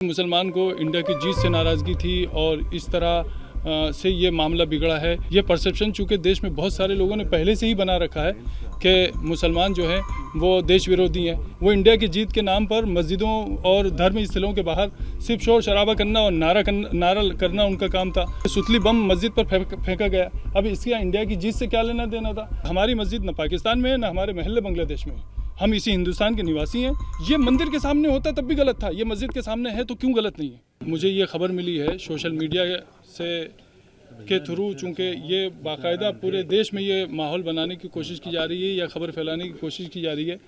मुसलमान को इंडिया की जीत से नाराज़गी थी और इस तरह से ये मामला बिगड़ा है। ये परसेप्शन चूँकि देश में बहुत सारे लोगों ने पहले से ही बना रखा है कि मुसलमान जो हैं वो देश विरोधी हैं। वो इंडिया की जीत के नाम पर मस्जिदों और धर्म स्थलों के बाहर सिर्फ शोर शराबा करना और नारा करना उनका काम था। सुतली बम मस्जिद पर फेंका गया। अब इसका इंडिया की जीत से क्या लेना देना था? हमारी मस्जिद न पाकिस्तान में है न हमारे महल्ले बांग्लादेश में। हम इसी हिंदुस्तान के निवासी हैं। ये मंदिर के सामने होता तब भी गलत था, ये मस्जिद के सामने है तो क्यों गलत नहीं है? मुझे ये खबर मिली है सोशल मीडिया से के थ्रू, चूँकि ये बाकायदा पूरे देश में ये माहौल बनाने की कोशिश की जा रही है या खबर फैलाने की कोशिश की जा रही है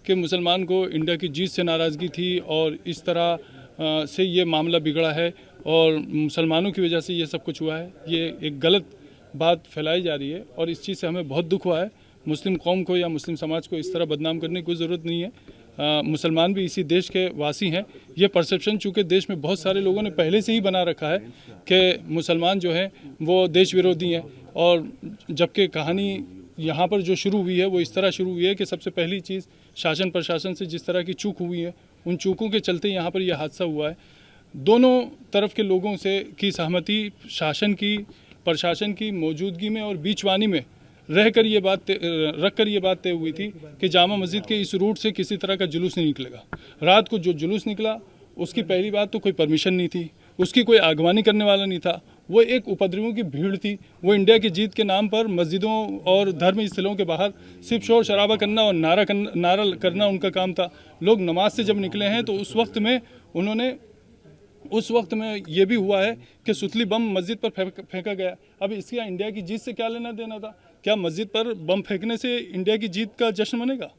कि मुसलमान को इंडिया की जीत से नाराज़गी थी और इस तरह से ये मामला बिगड़ा है और मुसलमानों की वजह से ये सब कुछ हुआ है। ये एक गलत बात फैलाई जा रही है और इस चीज़ से हमें बहुत दुख हुआ है। मुस्लिम कौम को या मुस्लिम समाज को इस तरह बदनाम करने की कोई ज़रूरत नहीं है। मुसलमान भी इसी देश के वासी हैं। ये परसेप्शन चूँकि देश में बहुत सारे लोगों ने पहले से ही बना रखा है कि मुसलमान जो हैं वो देश विरोधी हैं, और जबकि कहानी यहाँ पर जो शुरू हुई है वो इस तरह शुरू हुई है कि सबसे पहली चीज़ शासन प्रशासन से जिस तरह की चूक हुई है, उन चूकों के चलते यहाँ पर यह हादसा हुआ है। दोनों तरफ के लोगों से की सहमति, शासन की, प्रशासन की मौजूदगी में और बीचवानी में रख कर ये बात तय हुई थी कि जामा मस्जिद के इस रूट से किसी तरह का जुलूस नहीं निकलेगा। रात को जो जुलूस निकला उसकी पहली बात तो कोई परमिशन नहीं थी, उसकी कोई आगवानी करने वाला नहीं था, वो एक उपद्रवियों की भीड़ थी। वो इंडिया की जीत के नाम पर मस्जिदों और धर्म स्थलों के बाहर सिर्फ शोर शराबा करना और नारा करना उनका काम था। लोग नमाज से जब निकले हैं तो उस वक्त में ये भी हुआ है कि सुतली बम मस्जिद पर फेंका गया। अब इसका इंडिया की जीत से क्या लेना देना था? क्या मस्जिद पर बम फेंकने से इंडिया की जीत का जश्न मनेगा?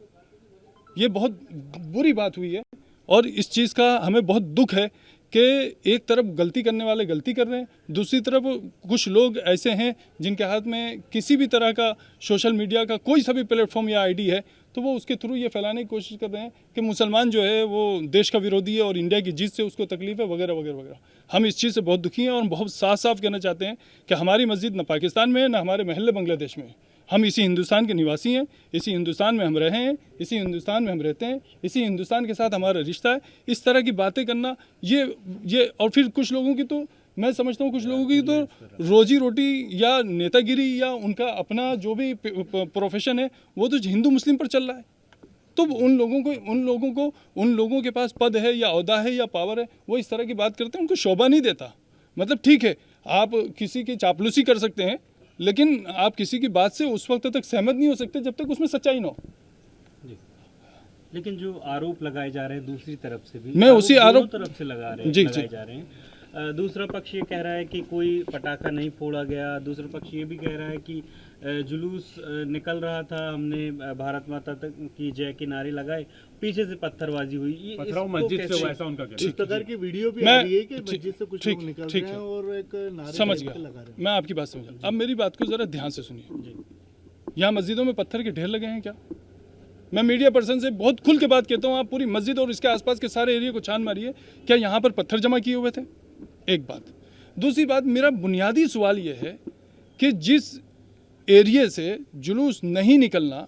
ये बहुत बुरी बात हुई है और इस चीज़ का हमें बहुत दुख है कि एक तरफ गलती करने वाले गलती कर रहे हैं, दूसरी तरफ कुछ लोग ऐसे हैं जिनके हाथ में किसी भी तरह का सोशल मीडिया का कोई सा भी प्लेटफॉर्म या आईडी है तो वो उसके थ्रू ये फैलाने की कोशिश कर रहे हैं कि मुसलमान जो है वो देश का विरोधी है और इंडिया की जीत से उसको तकलीफ है वगैरह वगैरह वगैरह। हम इस चीज़ से बहुत दुखी हैं और बहुत साफ कहना चाहते हैं कि हमारी मस्जिद न पाकिस्तान में है न हमारे महल्ले बांग्लादेश में है। हम इसी हिंदुस्तान के निवासी हैं, इसी हिंदुस्तान में हम रहे हैं, इसी हिंदुस्तान में हम रहते हैं, इसी हिंदुस्तान के साथ हमारा रिश्ता है। इस तरह की बातें करना ये और फिर कुछ लोगों की तो मैं समझता हूँ कुछ लोगों की तो रोजी रोटी या नेतागिरी या उनका अपना जो भी प्रोफेशन है वो तो हिंदू मुस्लिम पर चल रहा है। तो उन लोगों के पास पद है या ओहदा है या पावर है, वो इस तरह की बात करते हैं, उनको शोभा नहीं देता। मतलब ठीक है, आप किसी की चापलूसी कर सकते हैं लेकिन आप किसी की बात से उस वक्त तक सहमत नहीं हो सकते जब तक उसमें सच्चाई ना हो। लेकिन जो आरोप लगाए जा रहे हैं दूसरी तरफ से भी, मैं उसी आरोप तरफ से लगाए जा रहे हैं। दूसरा पक्ष ये कह रहा है कि कोई पटाखा नहीं फोड़ा गया, दूसरा पक्ष ये भी कह रहा है कि जुलूस निकल रहा था, हमने भारत माता तक की जय के नारे लगाए, पीछे से पत्थरबाजी हुई। ये मस्जिद से वैसा उनका इस प्रकार की वीडियो भी आ रही है कि मस्जिद से कुछ लोग निकल रहे हैं और एक नारे समझ गया, मैं आपकी बात समझा। अब मेरी बात को जरा ध्यान से सुनिए। यहाँ मस्जिदों में पत्थर के ढेर लगे हैं क्या? मैं मीडिया पर्सन से बहुत खुल के बात कहता हूँ, आप पूरी मस्जिद और इसके आसपास के सारे एरिया को छान मारिए, क्या यहाँ पर पत्थर जमा किए हुए थे? एक बात। दूसरी बात, मेरा बुनियादी सवाल यह है कि जिस एरिया से जुलूस नहीं निकलना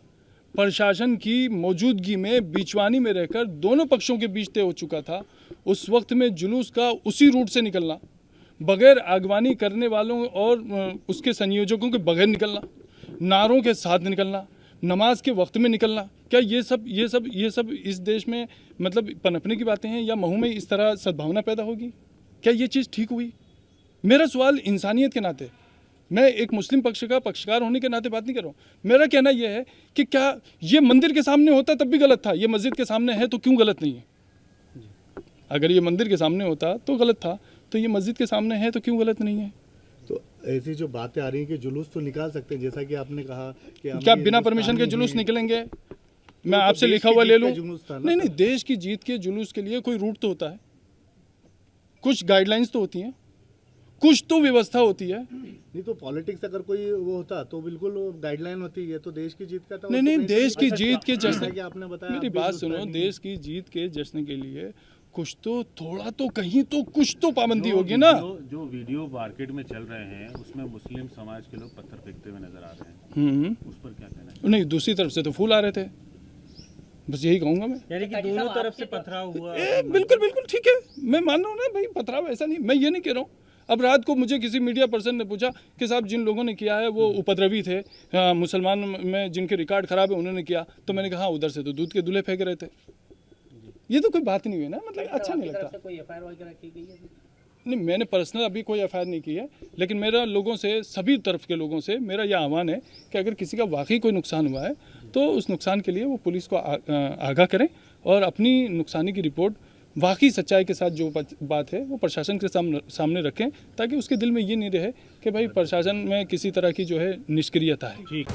प्रशासन की मौजूदगी में बीचवानी में रहकर दोनों पक्षों के बीच तय हो चुका था, उस वक्त में जुलूस का उसी रूट से निकलना, बगैर आगवानी करने वालों और उसके संयोजकों के बगैर निकलना, नारों के साथ निकलना, नमाज के वक्त में निकलना, क्या ये सब इस देश में मतलब पनपने की बातें हैं या महू में इस तरह सद्भावना पैदा होगी? क्या ये चीज़ ठीक हुई? मेरा सवाल इंसानियत के नाते, मैं एक मुस्लिम पक्ष का पक्षकार होने के नाते बात नहीं कर रहा हूँ। मेरा कहना यह है कि क्या ये मंदिर के सामने होता तब भी गलत था, ये मस्जिद के सामने है तो क्यों गलत नहीं है? अगर ये मंदिर के सामने होता तो गलत था, तो ये मस्जिद के सामने है तो क्यों गलत नहीं है? तो ऐसी जो बातें आ रही हैं कि जुलूस तो निकाल सकते हैं, जैसा कि आपने कहा कि क्या बिना परमिशन के जुलूस निकलेंगे? मैं आपसे लिखा हुआ ले लूँ? नहीं, देश की जीत के जुलूस के लिए कोई रूट तो होता है, कुछ गाइडलाइंस तो होती हैं, कुछ तो व्यवस्था होती है। नहीं तो पॉलिटिक्स अगर कोई वो होता तो बिल्कुल गाइडलाइन होती है, तो देश की जीत का तो नहीं, देश की जीत के जश्न, आपने बताया, मेरी बात सुनो, देश की जीत के जश्न के लिए कुछ तो थोड़ा तो कहीं तो कुछ तो पाबंदी होगी ना। जो वीडियो मार्केट में चल रहे हैं उसमें मुस्लिम समाज के लोग पत्थर फेंकते हुए नजर आ रहे हैं, उस पर क्या कहना है? नहीं, दूसरी तरफ से तो फूल आ रहे थे, बस यही कहूँगा मैं। यानी कि दोनों तरफ से पथराव हुआ। बिल्कुल बिल्कुल ठीक है, मैं मान रहा हूँ ना भाई, पथराव ऐसा नहीं, मैं ये नहीं कह रहा हूँ। अब रात को मुझे किसी मीडिया पर्सन ने पूछा कि साहब जिन लोगों ने किया है वो उपद्रवी थे, मुसलमान में जिनके रिकॉर्ड खराब है उन्होंने किया, तो मैंने कहा हाँ, उधर से तो दूध के दूल्हे फेंक रहे थे। ये तो कोई बात नहीं हुई ना, मतलब अच्छा नहीं लगता। कोई एफआईआर वगैरह की गई है? नहीं, मैंने पर्सनल अभी कोई एफआईआर नहीं की है, लेकिन मेरा लोगों से, सभी तरफ के लोगों से मेरा यह आह्वान है कि अगर किसी का वाकई कोई नुकसान हुआ है तो उस नुकसान के लिए वो पुलिस को आगाह करें और अपनी नुकसानी की रिपोर्ट वाकई सच्चाई के साथ जो बात है वो प्रशासन के सामने रखें, ताकि उसके दिल में ये नहीं रहे कि भाई प्रशासन में किसी तरह की जो है निष्क्रियता है। ठीक।